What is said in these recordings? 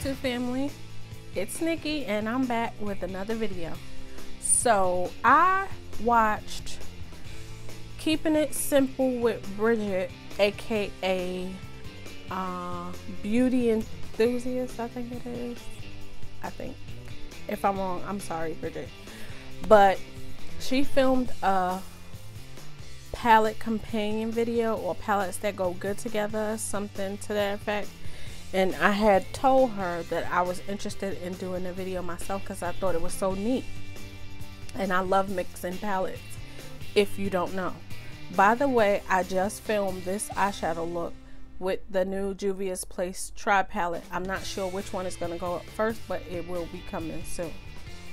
YouTube family, it's Nikki and I'm back with another video. So I watched Keeping It Simple with Bridget, aka Beauty Enthusiast, I think it is. I think, if I'm wrong, I'm sorry Bridget, but she filmed a palette companion video, or palettes that go good together, something to that effect. And I had told her that I was interested in doing a video myself because I thought it was so neat. And I love mixing palettes, if you don't know. By the way, I just filmed this eyeshadow look with the new Juvia's Place Tri palette. I'm not sure which one is going to go up first, but it will be coming soon.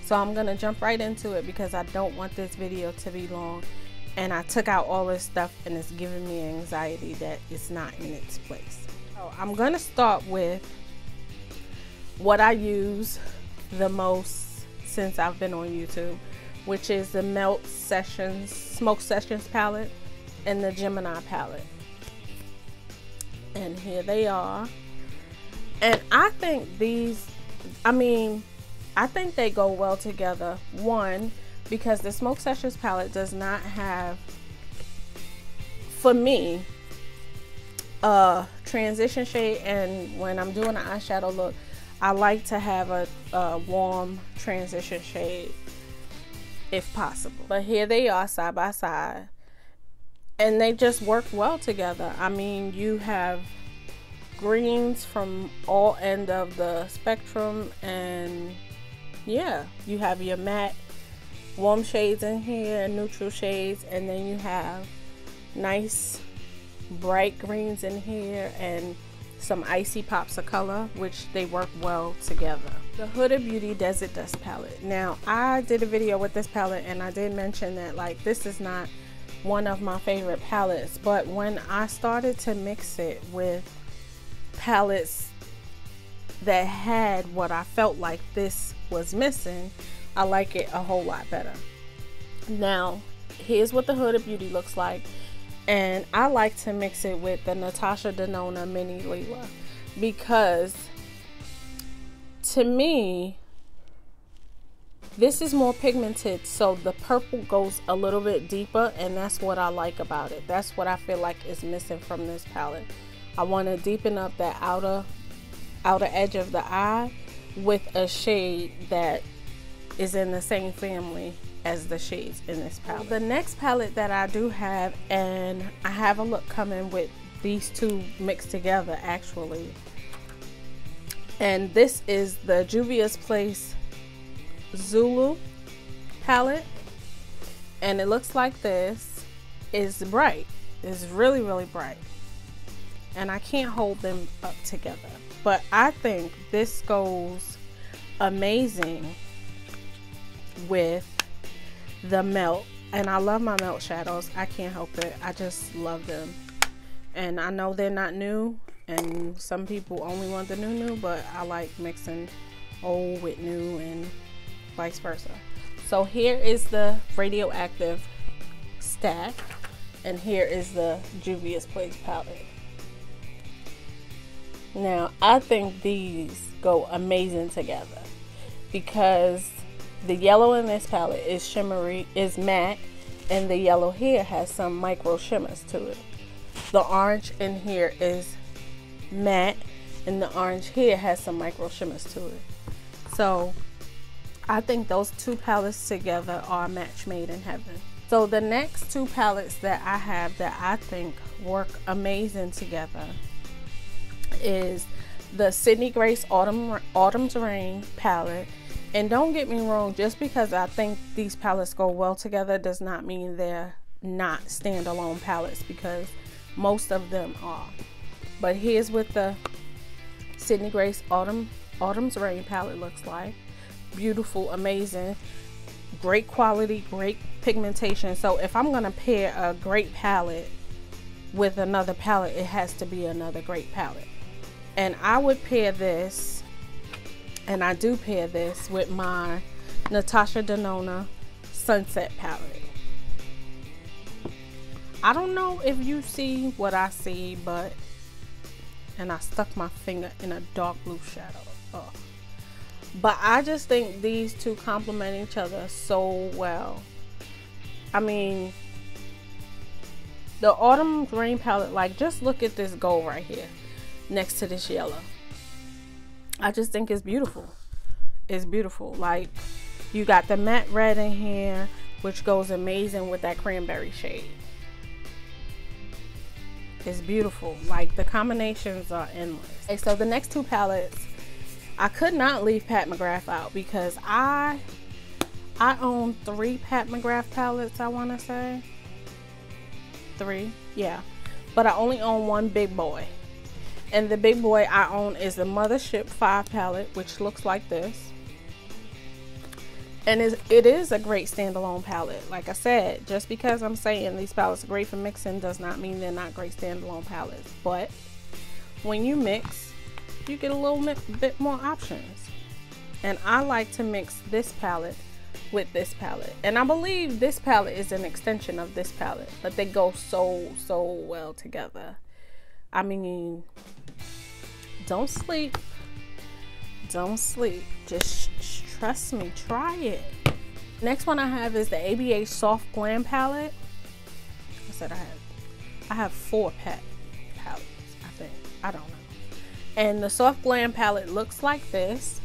So I'm going to jump right into it because I don't want this video to be long. And I took out all this stuff and it's giving me anxiety that it's not in its place. So I'm going to start with what I use the most since I've been on YouTube, which is the Smoke Sessions palette and the Gemini palette. And here they are. And I think these, I think they go well together. One, because the Smoke Sessions palette does not have, for me, a transition shade, and when I'm doing an eyeshadow look, I like to have a warm transition shade if possible. But here they are side by side, and they just work well together. I mean, you have greens from all end of the spectrum, and yeah, you have your matte warm shades in here, neutral shades, and then you have nice bright greens in here and some icy pops of color, which they work well together. The Huda Beauty Desert Dust palette. Now, I did a video with this palette and I did mention that like this is not one of my favorite palettes, but when I started to mix it with palettes that had what I felt like this was missing, I like it a whole lot better. Now, here's what the Huda Beauty looks like. And I like to mix it with the Natasha Denona Mini Lila, because to me, this is more pigmented, so the purple goes a little bit deeper, and that's what I like about it. That's what I feel like is missing from this palette. I want to deepen up that outer edge of the eye with a shade that is in the same family as the shades in this palette. The next palette that I do have, and I have a look coming with these two mixed together actually, and this is the Juvia's Place Zulu palette, and it looks like this. Is bright. It's really, really bright, and I can't hold them up together, but I think this goes amazing with the melt, and I love my melt shadows. I can't help it. I just love them, and I know they're not new, and some people only want the new, but I like mixing old with new and vice versa. So here is the radioactive stack, and here is the Juvia's Place palette. Now I think these go amazing together because the yellow in this palette is shimmery, is matte, and the yellow here has some micro shimmers to it. The orange in here is matte, and the orange here has some micro shimmers to it. So I think those two palettes together are a match made in heaven. So the next two palettes that I have that I think work amazing together is the Sydney Grace Autumn's Rain palette. And don't get me wrong, just because I think these palettes go well together does not mean they're not standalone palettes, because most of them are. But here's what the Sydney Grace Autumn's Rain palette looks like. Beautiful, amazing, great quality, great pigmentation. So if I'm gonna pair a great palette with another palette, it has to be another great palette. And I would pair this, and I do pair this with my Natasha Denona Sunset palette. I don't know if you see what I see, but, and I stuck my finger in a dark blue shadow. Oh. But I just think these two complement each other so well. I mean, the autumn green palette, like, just look at this gold right here next to this yellow. I just think it's beautiful. It's beautiful. Like, you got the matte red in here, which goes amazing with that cranberry shade. It's beautiful. Like, the combinations are endless. Okay, so the next two palettes, I could not leave Pat McGrath out because I own 3 Pat McGrath palettes, I want to say. 3, yeah. But I only own one big boy. And the big boy I own is the Mothership 5 palette, which looks like this. And it is a great standalone palette. Like I said, just because I'm saying these palettes are great for mixing does not mean they're not great standalone palettes. But when you mix, you get a little bit more options. And I like to mix this palette with this palette. And I believe this palette is an extension of this palette. But they go so well together. I mean, don't sleep. Don't sleep. Just trust me, try it. Next one I have is the ABH Soft Glam palette. I said I have 4 palettes, I think. I don't know. And the Soft Glam palette looks like this.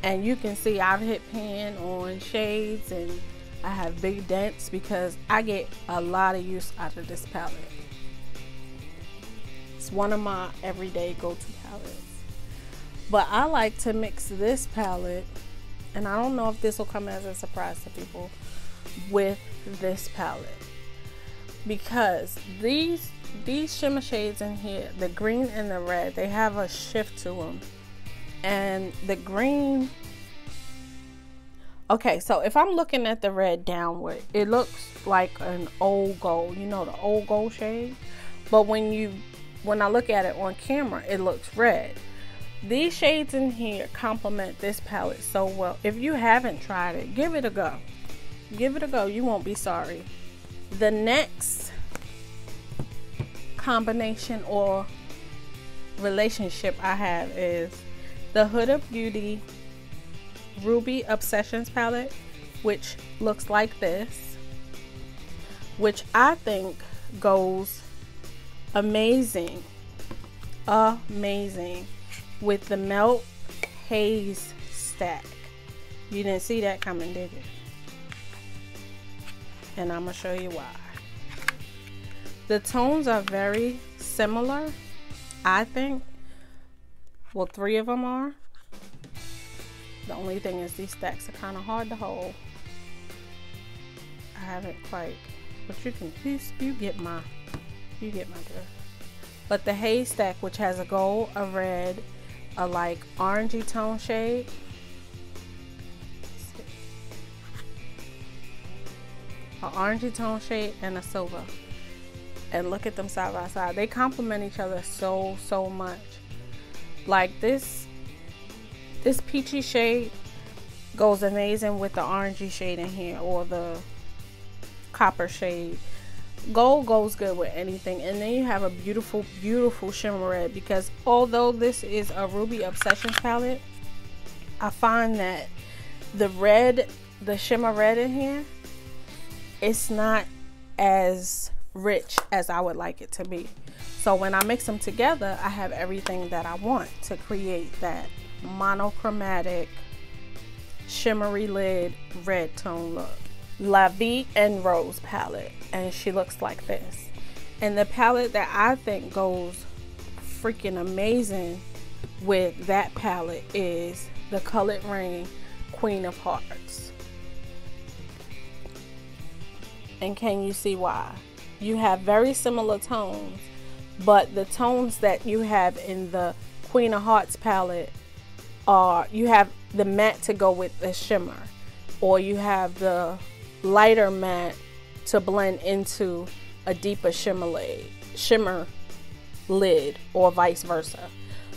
And you can see I've hit pan on shades and I have big dents because I get a lot of use out of this palette. It's one of my everyday go-to palettes. But I like to mix this palette, and I don't know if this will come as a surprise to people, with this palette. Because these shimmer shades in here, the green and the red, they have a shift to them. And the green, okay, so if I'm looking at the red downward, it looks like an old gold, you know, the old gold shade. But when I look at it on camera, it looks red. These shades in here complement this palette so well. If you haven't tried it, give it a go. Give it a go. You won't be sorry. The next combination or relationship I have is the Huda Ruby Obsessions palette, which looks like this, which I think goes amazing with the Melt Haze stack. You didn't see that coming, did you? And I'm gonna show you why. The tones are very similar, I think. Well, 3 of them are. The only thing is these stacks are kind of hard to hold. I haven't quite, but you can, you get my drift. But the Haze stack, which has a gold, a red, a like orangey tone shade. An orangey tone shade and a silver. And look at them side by side. They complement each other so much. Like this peachy shade goes amazing with the orangey shade in here, or the copper shade. Gold goes good with anything. And then you have a beautiful shimmer red, because although this is a Ruby Obsessions palette, I find that the shimmer red in here, it's not as rich as I would like it to be. So when I mix them together, I have everything that I want to create that monochromatic shimmery lid red tone look. Lavi Enrose palette, and she looks like this. And the palette that I think goes freaking amazing with that palette is the Colored Rain Queen of Hearts. And can you see why? You have very similar tones, but the tones that you have in the Queen of Hearts palette are, you have the matte to go with the shimmer, or you have the lighter matte to blend into a deeper shimmer lid, or vice versa.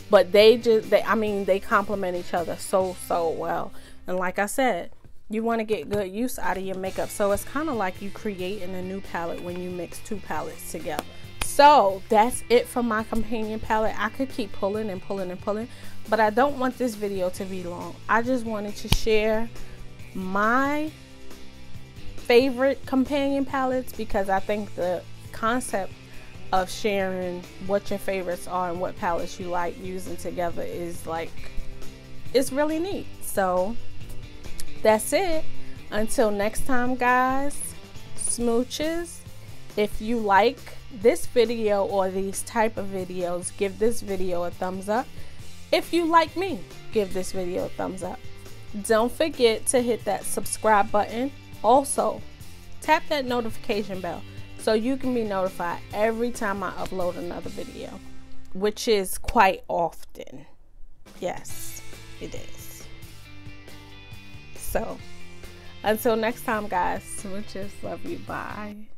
But they complement each other so well. And like I said, you want to get good use out of your makeup, so it's kind of like you creating a new palette when you mix 2 palettes together. So that's it for my companion palette. I could keep pulling and pulling and pulling, but I don't want this video to be long. I just wanted to share my favorite companion palettes, because I think the concept of sharing what your favorites are and what palettes you like using together is like, it's really neat. So that's it. Until next time, guys, smooches. If you like this video or these type of videos, give this video a thumbs up. If you like me, give this video a thumbs up. Don't forget to hit that subscribe button. Also, tap that notification bell so you can be notified every time I upload another video, which is quite often. Yes, it is. So, until next time, guys, smooches. Love you. Bye.